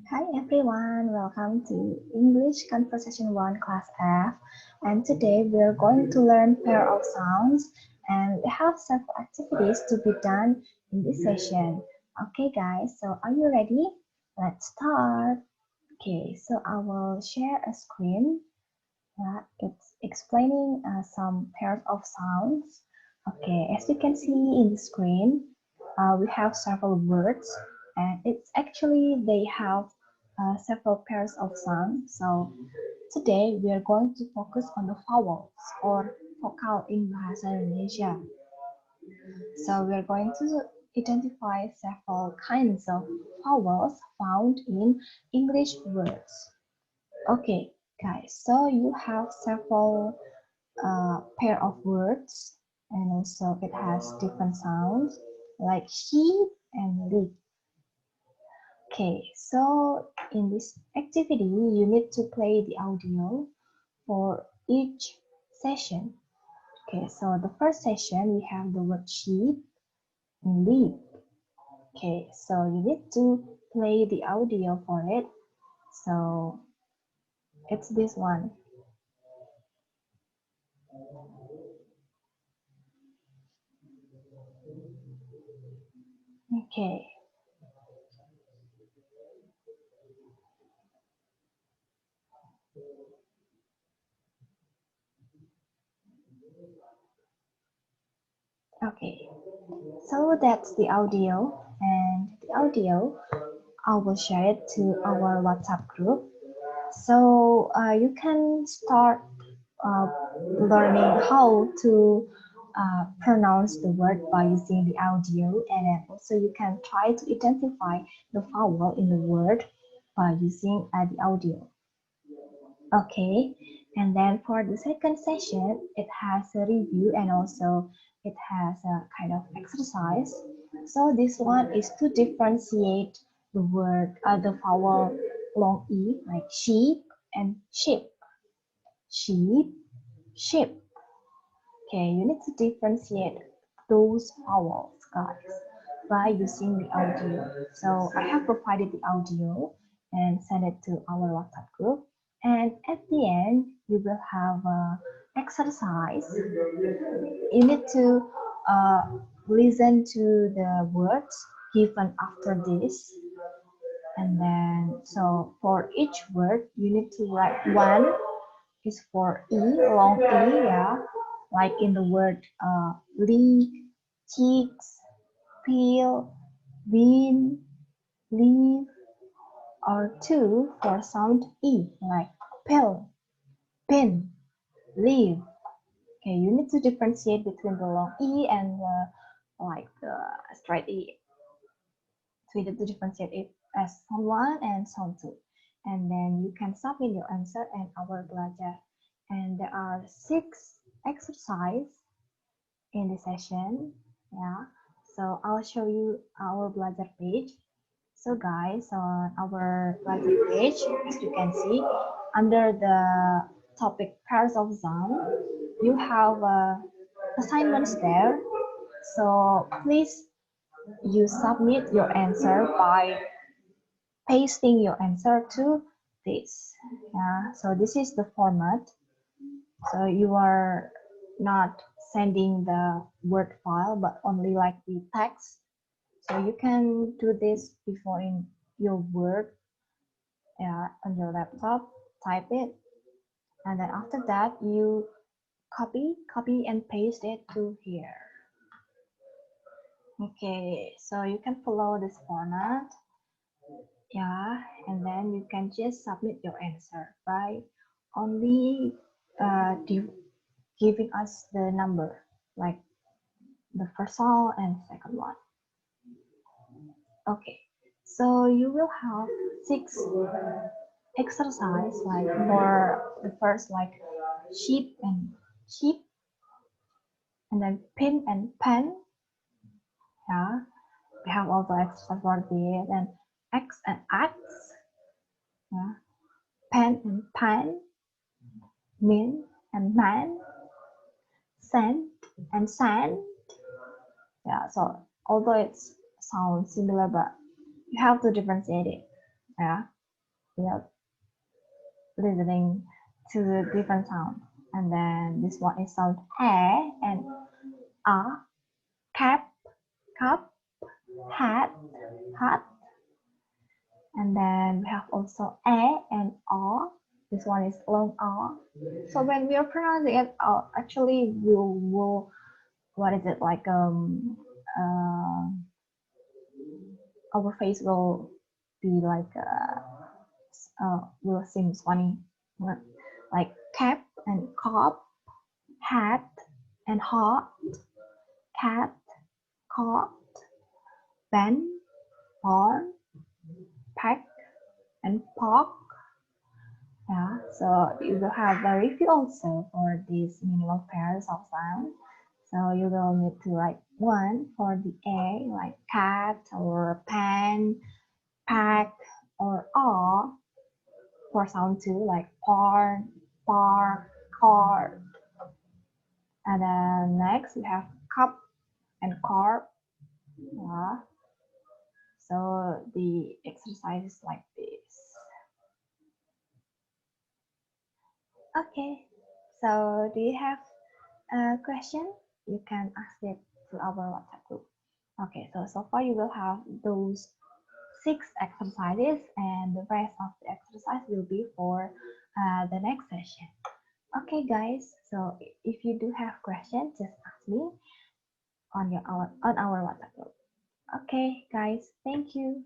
Hi everyone, welcome to English Conversation 1 Class F. And today we are going to learn pair of sounds and we have several activities to be done in this session. Okay guys, so are you ready? Let's start. Okay, so I will share a screen. It's explaining some pairs of sounds. Okay, as you can see in the screen, we have several words, and it's actually they have several pairs of sounds. So today we are going to focus on the vowels or vokal in Bahasa Indonesia. So we are going to identify several kinds of vowels found in English words. Okay, guys, so you have several pair of words and also it has different sounds like sheep and leaf. Okay, so in this activity you need to play the audio for each session. Okay, so the first session we have the word sheep and leaf. Okay, so you need to play the audio for it. So it's this one. Okay. Okay, so that's the audio, and the audio I will share it to our WhatsApp group. So you can start uh, learning how to pronounce the word by using the audio, and then also you can try to identify the vowel in the word by using the audio. Okay, and then for the second session, it has a review and also it has a kind of exercise. So this one is to differentiate the word, the vowel long E, like sheep and sheep. Sheep, sheep. Okay, you need to differentiate those vowels, guys, by using the audio. So I have provided the audio and sent it to our WhatsApp group. And at the end, you will have a exercise. You need to uh, listen to the words given after this. And then, so for each word, you need to write one is for E, long E, yeah, like in the word leaf, cheeks, peel, bean, leaf, or two for sound E, like pill, pin, leaf. Okay, you need to differentiate between the long E and the like the straight E. So you need to differentiate it as sound one and sound two. And then you can submit your answer and our belajar. And there are 6 exercises in the session. Yeah, so I'll show you our belajar page. So guys, on our belajar page, as you can see, under the topic pairs of sound, you have assignments there. So please you submit your answer by pasting your answer to this. Yeah, so this is the format. So you are not sending the Word file, but only like the text. So you can do this before in your Word on your laptop, type it, and then after that you copy and paste it to here. Okay, so you can follow this format. Yeah, and then you can just submit your answer by only giving us the number, like the first one and second one. Okay, so you will have 6 exercise, like for the first, like sheep, and then pin and pen. Yeah, we have also exercise for this, and X and X. Yeah, pen and pan, min and man, sand and sand. Yeah, so although it sounds similar, but you have to differentiate it. Yeah. yeah, listening to the different sound. And then this one is sound a and a, cap, cup, hat, hat. And then we have also a and o. This one is long o. So when we are pronouncing it, actually will what is it like our face will be like will seem funny, like cap and cop, hat and hot, cat, caught, pen, porn, pack and pork. Yeah, so you will have a review also for these minimal pairs of sound. So you will need to write one for the A, like cat or pen, pack, or R for sound two, like porn, park, car. And then next we have cup and carb. Yeah. So the exercise is like this. Okay, so do you have a question? You can ask it to our WhatsApp group. Okay, so far you will have those 6 exercises, and the rest of the exercise will be for the next session. Okay, guys, so if you do have questions, just ask me on our WhatsApp group. Okay, guys, thank you.